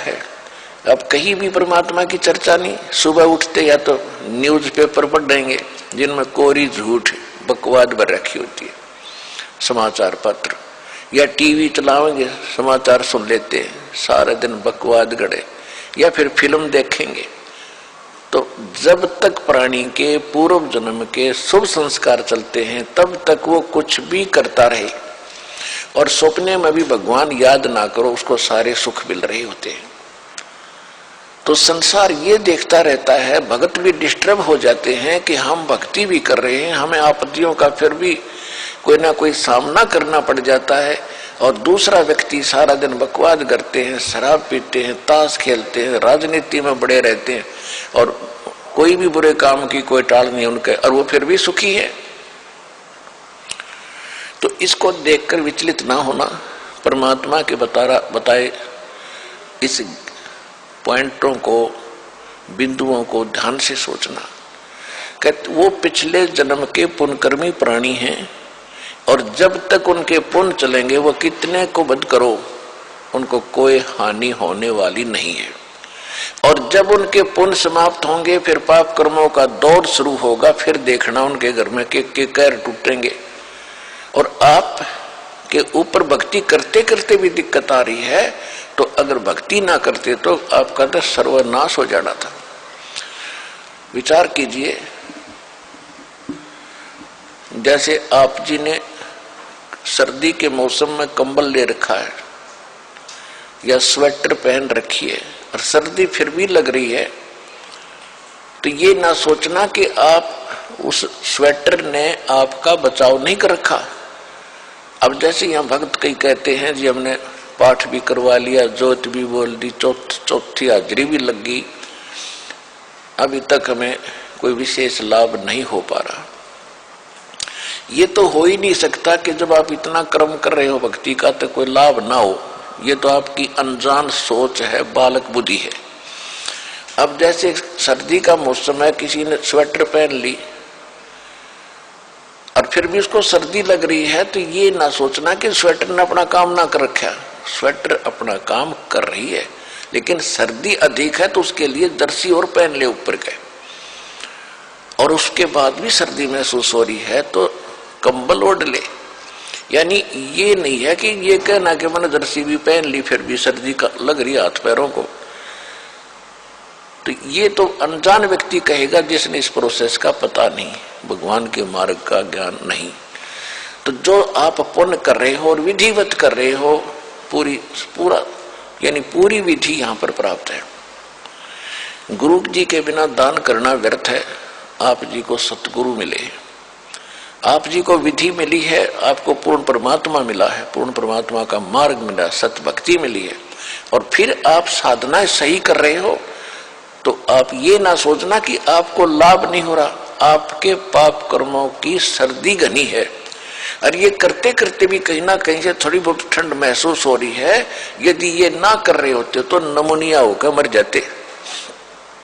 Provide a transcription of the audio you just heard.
है। अब कहीं भी परमात्मा की चर्चा नहीं। सुबह उठते या तो न्यूज़पेपर पढ़ देंगे जिनमें कोरी झूठ बकवाद भर रखी होती है, समाचार पत्र, या टीवी चलाएंगे समाचार सुन लेते हैं, सारे दिन बकवाद गड़े, या फिर फिल्म देखेंगे। तो जब तक प्राणी के पूर्व जन्म के शुभ संस्कार चलते हैं तब तक वो कुछ भी करता रहे, और सपने में भी भगवान याद ना करो उसको सारे सुख मिल रहे होते हैं। तो संसार ये देखता रहता है, भगत भी डिस्टर्ब हो जाते हैं कि हम भक्ति भी कर रहे हैं, हमें आपत्तियों का फिर भी कोई ना कोई सामना करना पड़ जाता है, और दूसरा व्यक्ति सारा दिन बकवाद करते हैं, शराब पीते हैं, ताश खेलते हैं, राजनीति में बड़े रहते हैं, और कोई भी बुरे काम की कोई टाल नहीं उनके, और वो फिर भी सुखी है। तो इसको देखकर विचलित ना होना, परमात्मा के बताए इस पॉइंटों को, बिंदुओं को ध्यान से सोचना। कहते वो पिछले जन्म के पुण्यकर्मी प्राणी हैं, और जब तक उनके पुण्य चलेंगे वो कितने को बद करो उनको कोई हानि होने वाली नहीं है। और जब उनके पुण्य समाप्त होंगे फिर पाप कर्मों का दौर शुरू होगा, फिर देखना उनके घर में के कहर टूटेंगे। और आप के ऊपर भक्ति करते करते भी दिक्कत आ रही है, तो अगर भक्ति ना करते तो आपका तो सर्वनाश हो जाना था। विचार कीजिए, जैसे आप जी ने सर्दी के मौसम में कंबल ले रखा है या स्वेटर पहन रखी है और सर्दी फिर भी लग रही है, तो ये ना सोचना कि आप उस स्वेटर ने आपका बचाव नहीं कर रखा। अब जैसे यहाँ भक्त कई कहते हैं जी हमने पाठ भी करवा लिया, जोत भी बोल दी, चौथी हाजरी भी लग गई, अभी तक हमें कोई विशेष लाभ नहीं हो पा रहा। ये तो हो ही नहीं सकता कि जब आप इतना कर्म कर रहे हो भक्ति का तो कोई लाभ ना हो। ये तो आपकी अनजान सोच है, बालक बुद्धि है। अब जैसे सर्दी का मौसम है, किसी ने स्वेटर पहन ली और फिर भी उसको सर्दी लग रही है, तो ये ना सोचना कि स्वेटर ने अपना काम ना कर रखा। स्वेटर अपना काम कर रही है, लेकिन सर्दी अधिक है तो उसके लिए जर्सी और पहन ले ऊपर के, और उसके बाद भी सर्दी महसूस हो रही है तो कंबल ओढ़ ले। यानी ये नहीं है कि ये कहना कि मैंने जर्सी भी पहन ली फिर भी सर्दी का लग रही हाथ पैरों को, तो ये तो अनजान व्यक्ति कहेगा जिसने इस प्रोसेस का पता नहीं, भगवान के मार्ग का ज्ञान नहीं। तो जो आप पुण्य कर रहे हो और विधिवत कर रहे हो, पूरी विधि यहाँ पर प्राप्त है। गुरु जी के बिना दान करना व्यर्थ है। आप जी को सतगुरु मिले, आप जी को विधि मिली है, आपको पूर्ण परमात्मा मिला है, पूर्ण परमात्मा का मार्ग मिला, सत्य भक्ति मिली है, और फिर आप साधनाएं सही कर रहे हो, तो आप ये ना सोचना कि आपको लाभ नहीं हो रहा। आपके पाप कर्मों की सर्दी घनी है, और ये करते करते भी कहीं ना कहीं से थोड़ी बहुत ठंड महसूस हो रही है। यदि ये ना कर रहे होते तो नमूनिया होकर मर जाते।